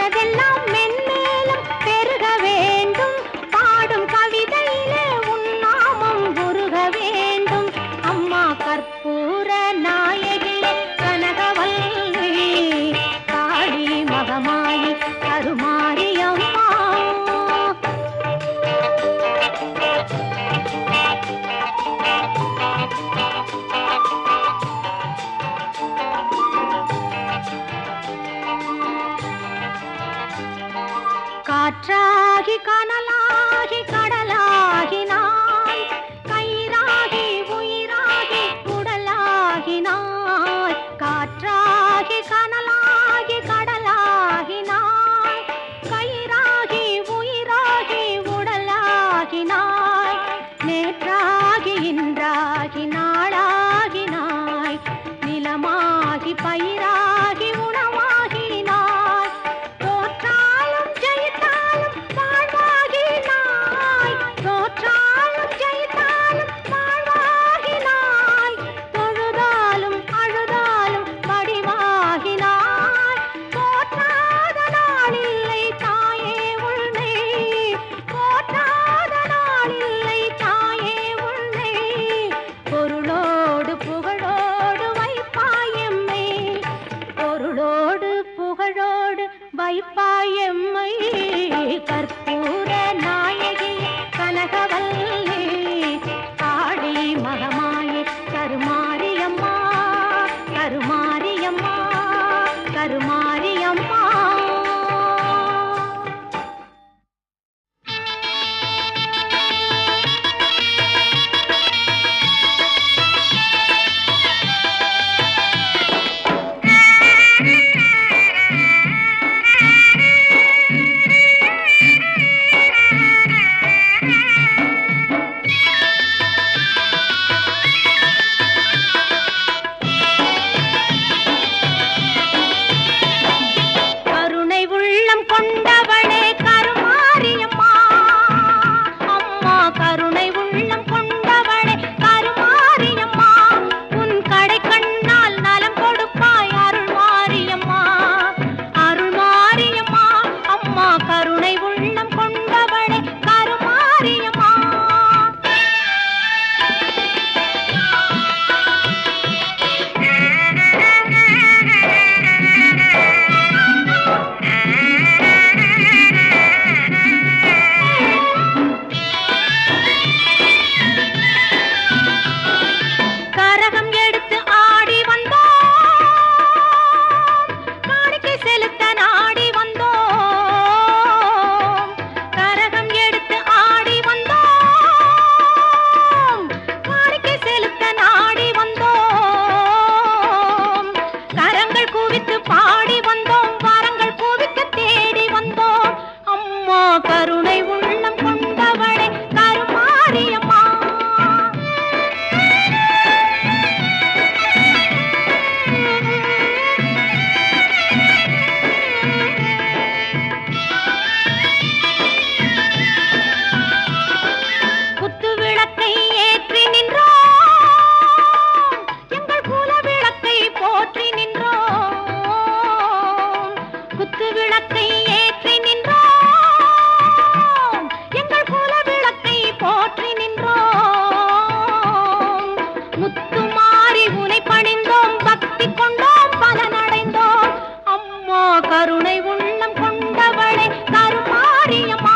மனதெல்லாம் மென்மேலும் பெருக வேண்டும். பாடும் கவிதையிலே உன்னாமம் உருக வேண்டும். அம்மா கற்பூர நாயகியே கனகவல்லி காளி மகமாயி கருமாரியம்மா. காற்றாகி கனலாகி கடலாகினாய், கயிறாகி உயிராகி உடலாகினாய். காற்றாகி கனலாகி கடலாகினாய், கயிறாகி உயிராகி உடலாகினாய். நேற்றாகி இன்றாகி நாளாகினாய், நிலமாகி பயிராகி உணவாகினாய். தோற்றாலும் ஜெயித்தாலும் வாழ்வாகினாய், தோற்றாலும் ஜெயித்தாலும் வாழ்வாகினாய். தொழுதாலும் அழுதாலும் வடிவாகினாய். போற்றாத நாளில்லை தாயே உன்னை, போற்றாத நாளில்லை தாயே உன்னை. பொருளோடு புகழோடு வைப்பாயம்மை, பொருளோடு புகழோடு வைப்பாயம்மை. கற்பூர நாயகி கனகவல்லி காளி மகமாயி கருமாரியம்மா, கருமாரியம்மா, கருமாரியம்மா. கருணை உள்ளம் கொண்டவளே கருமாரியம்மா. அம்மா கருணை உள்ளம் கொண்டவளே கருமாரியம்மா. உன் கடை கண்ணால் நலம் கொடுப்பாய் அருள்மாரியம்மா, அருள்மாரியம்மா. அம்மா கருணை உள்ளம் கொண்டவளே கருமாரியம்மா. கரகம் எடுத்து ஆடி வந்தோம், காணிக்கை செலுத்த நாடி வந்தோம். கரகம் எடுத்து ஆடி வந்தோம், காணிக்கை செலுத்த நாடி வந்தோம். கரங்கள் குவித்து பாடி வந்தோம், வரங்கள் குவிக்க தேடி வந்தோம். அம்மா கருணை உள்ளம் கொண்டவளே கருமாரியம்மா. குத்து விளக்கை ஏற்றி நின்றோம், எங்கள் குல விளக்கை போற்றி நின்றோம். குத்து விளக்கை ஏற்றி நின்றோம், எங்கள் குல விளக்கை போற்றி நின்றோம். முத்துமாரி உனை பணிந்தோம், பக்தி கொண்டோம், பலனடைந்தோம். அம்மா கருணை உள்ளம் கொண்டவளே கருமாரியம்மா.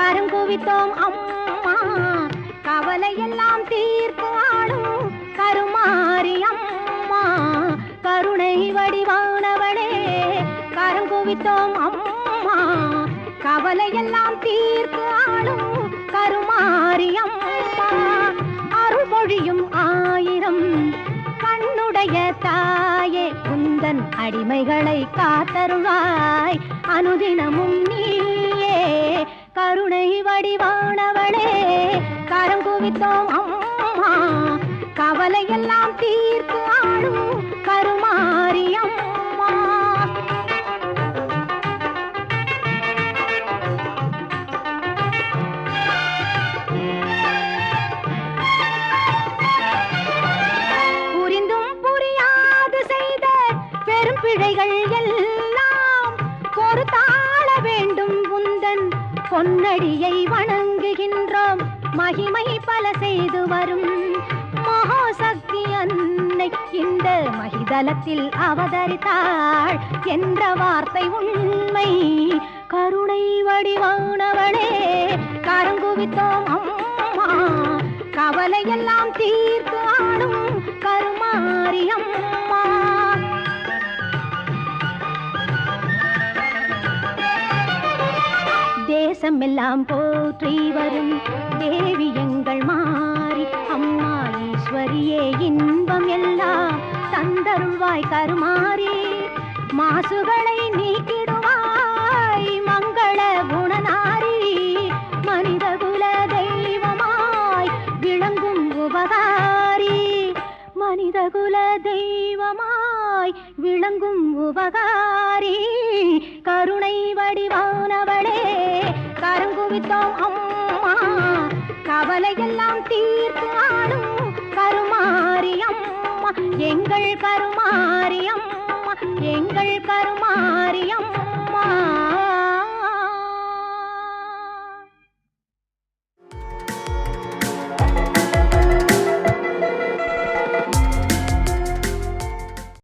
கருங்குவித்தோம் அம்மா கவலையெல்லாம் தீர்த்து ஆடும் கருமாரி அம்மா கருணை வடிவானவளே கருங்குவித்தோம் அம்மா கவலையெல்லாம் தீர்த்து ஆடும் கருமாரி அம்மா அருள் பொழியும் ஆயிரம் கண்ணுடைய தாயே உந்தன் அடிமைகளை காத்தருள்வாய் அனுதினமும் நீயே கருணை வடிவானவளே கரங்குவித்தோம் அம்மா கவலையெல்லாம் தீர்த்து ஆடும் கருமாரி அம்மா பிழைகள் எல்லாம் பொறுத்தாள வேண்டும் உந்தன் பொன்னடியை வணங்குகின்றோம் மகிமை பல செய்து வரும் மகாசக்தி அன்னை இந்த மகிதலத்தில் அவதரித்தாள் என்ற வார்த்தை உண்மை கருணை வடிவானவளே கரங்குவித்தோம் அம்மா கவலையெல்லாம் தீர்த்து ஆடும் கருமாரி அம்மா தேசமெல்லாம் போற்றி வரும் தேவி எங்கள் மாறி அம்மா ஈஸ்வரியே இன்பம் எல்லாம் தந்தருள்வாய் கருமாறி மாசுகளை நீக்கிடுவாய் மங்கள குணநாரி மனித குல தெய்வமாய் விளங்கும் உபகாரி மனித குல தெய்வமாய் விளங்கும் உபகாரி கருணை வடிவானவளே கரங்குவித்தோம் அம்மா கவலையெல்லாம் தீர்த்து ஆடும் கருமாரி அம்மா எங்கள் கருமாரி அம்மா எங்கள் கருமாரி அம்மா